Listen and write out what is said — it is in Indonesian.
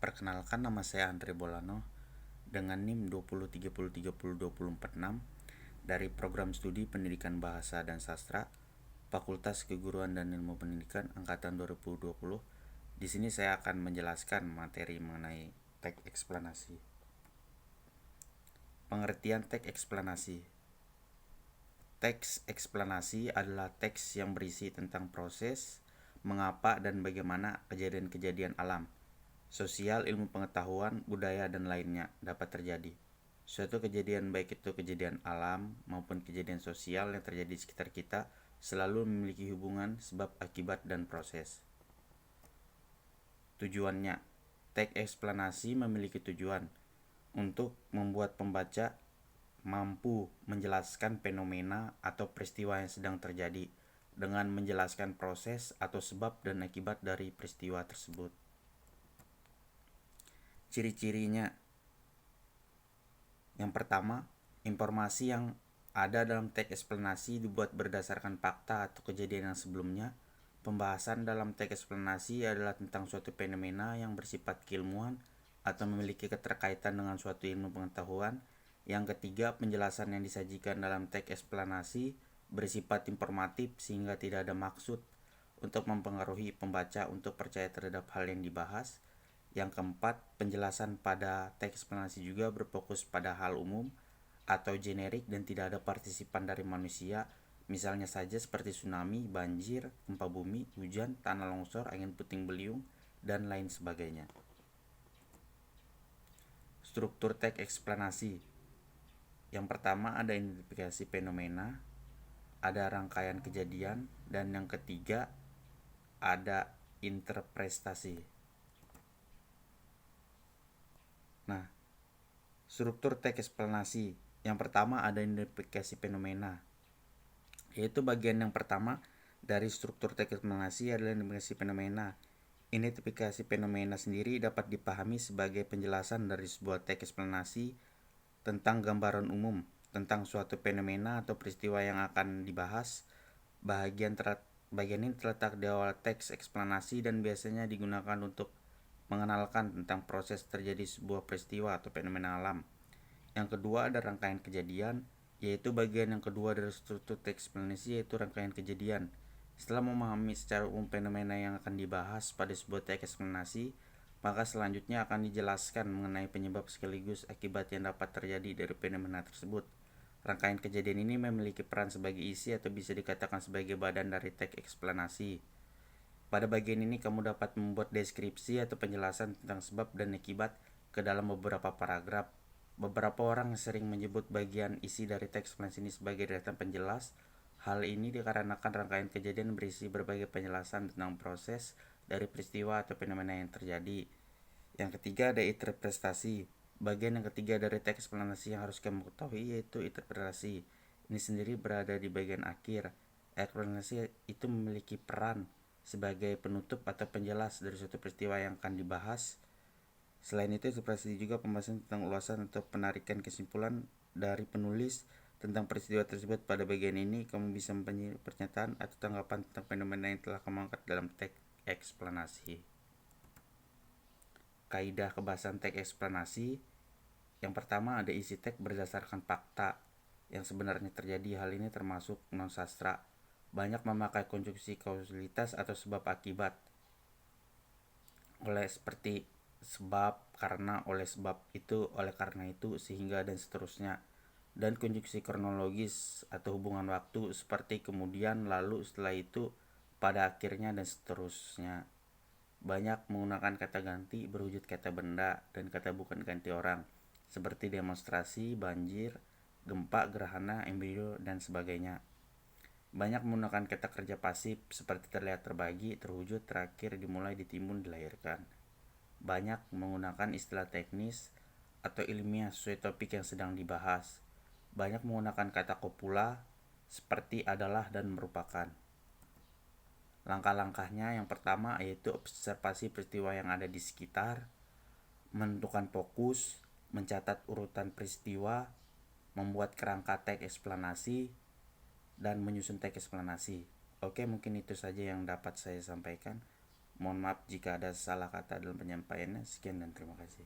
Perkenalkan, nama saya Andre Bolano dengan NIM 2030302046 dari Program Studi Pendidikan Bahasa dan Sastra, Fakultas Keguruan dan Ilmu Pendidikan angkatan 2020. Di sini saya akan menjelaskan materi mengenai teks eksplanasi. Pengertian teks eksplanasi. Teks eksplanasi adalah teks yang berisi tentang proses, mengapa dan bagaimana kejadian-kejadian alam, sosial, ilmu pengetahuan, budaya, dan lainnya dapat terjadi. Suatu kejadian, baik itu kejadian alam maupun kejadian sosial yang terjadi di sekitar kita, selalu memiliki hubungan sebab, akibat, dan proses. Tujuannya, teks eksplanasi memiliki tujuan untuk membuat pembaca mampu menjelaskan fenomena atau peristiwa yang sedang terjadi dengan menjelaskan proses atau sebab dan akibat dari peristiwa tersebut. Ciri-cirinya, yang pertama, informasi yang ada dalam teks eksplanasi dibuat berdasarkan fakta atau kejadian yang sebelumnya. Pembahasan dalam teks eksplanasi adalah tentang suatu fenomena yang bersifat keilmuan atau memiliki keterkaitan dengan suatu ilmu pengetahuan. Yang ketiga, penjelasan yang disajikan dalam teks eksplanasi bersifat informatif sehingga tidak ada maksud untuk mempengaruhi pembaca untuk percaya terhadap hal yang dibahas. Yang keempat, penjelasan pada teks eksplanasi juga berfokus pada hal umum atau generik dan tidak ada partisipan dari manusia, misalnya saja seperti tsunami, banjir, gempa bumi, hujan, tanah longsor, angin puting beliung, dan lain sebagainya. Struktur teks eksplanasi. Yang pertama ada identifikasi fenomena, ada rangkaian kejadian, dan yang ketiga ada interpretasi. Nah, struktur teks eksplanasi. Yang pertama ada identifikasi fenomena, yaitu bagian yang pertama dari struktur teks eksplanasi adalah identifikasi fenomena. Identifikasi fenomena sendiri dapat dipahami sebagai penjelasan dari sebuah teks eksplanasi tentang gambaran umum tentang suatu fenomena atau peristiwa yang akan dibahas. Bagian ini terletak di awal teks eksplanasi dan biasanya digunakan untuk mengenalkan tentang proses terjadi sebuah peristiwa atau fenomena alam. Yang kedua ada rangkaian kejadian, yaitu bagian yang kedua dari struktur teks eksplanasi, yaitu rangkaian kejadian. Setelah memahami secara umum fenomena yang akan dibahas pada sebuah teks eksplanasi, maka selanjutnya akan dijelaskan mengenai penyebab sekaligus akibat yang dapat terjadi dari fenomena tersebut. Rangkaian kejadian ini memiliki peran sebagai isi atau bisa dikatakan sebagai badan dari teks eksplanasi. Pada bagian ini kamu dapat membuat deskripsi atau penjelasan tentang sebab dan akibat ke dalam beberapa paragraf. Beberapa orang sering menyebut bagian isi dari teks eksplanasi ini sebagai deretan penjelas. Hal ini dikarenakan rangkaian kejadian berisi berbagai penjelasan tentang proses dari peristiwa atau fenomena yang terjadi. Yang ketiga ada interpretasi. Bagian yang ketiga dari teks eksplanasi yang harus kamu ketahui yaitu interpretasi. Ini sendiri berada di bagian akhir. Eksplanasi itu memiliki peran sebagai penutup atau penjelas dari suatu peristiwa yang akan dibahas. Selain itu, interpretasi juga pembahasan tentang ulasan atau penarikan kesimpulan dari penulis tentang peristiwa tersebut. Pada bagian ini, kamu bisa mempunyai pernyataan atau tanggapan tentang fenomena yang telah kamu angkat dalam teks eksplanasi. Kaidah kebahasan teks eksplanasi. Yang pertama ada isi teks berdasarkan fakta yang sebenarnya terjadi. Hal ini termasuk non-sastra. Banyak memakai konstruksi kausalitas atau sebab akibat. Oleh seperti sebab, karena, oleh sebab itu, oleh karena itu, sehingga, dan seterusnya. Dan konstruksi kronologis atau hubungan waktu seperti kemudian, lalu, setelah itu, pada akhirnya, dan seterusnya. Banyak menggunakan kata ganti berwujud kata benda dan kata bukan ganti orang, seperti demonstrasi, banjir, gempa, gerhana, embrio, dan sebagainya. Banyak menggunakan kata kerja pasif seperti terlihat, terbagi, terwujud, terakhir, dimulai, ditimbun, dilahirkan. Banyak menggunakan istilah teknis atau ilmiah sesuai topik yang sedang dibahas. Banyak menggunakan kata kopula seperti adalah dan merupakan. Langkah-langkahnya yang pertama yaitu observasi peristiwa yang ada di sekitar, menentukan fokus, mencatat urutan peristiwa, membuat kerangka teks eksplanasi, dan menyusun teks eksplanasi. Oke, mungkin itu saja yang dapat saya sampaikan. Mohon maaf jika ada salah kata dalam penyampaiannya. Sekian dan terima kasih.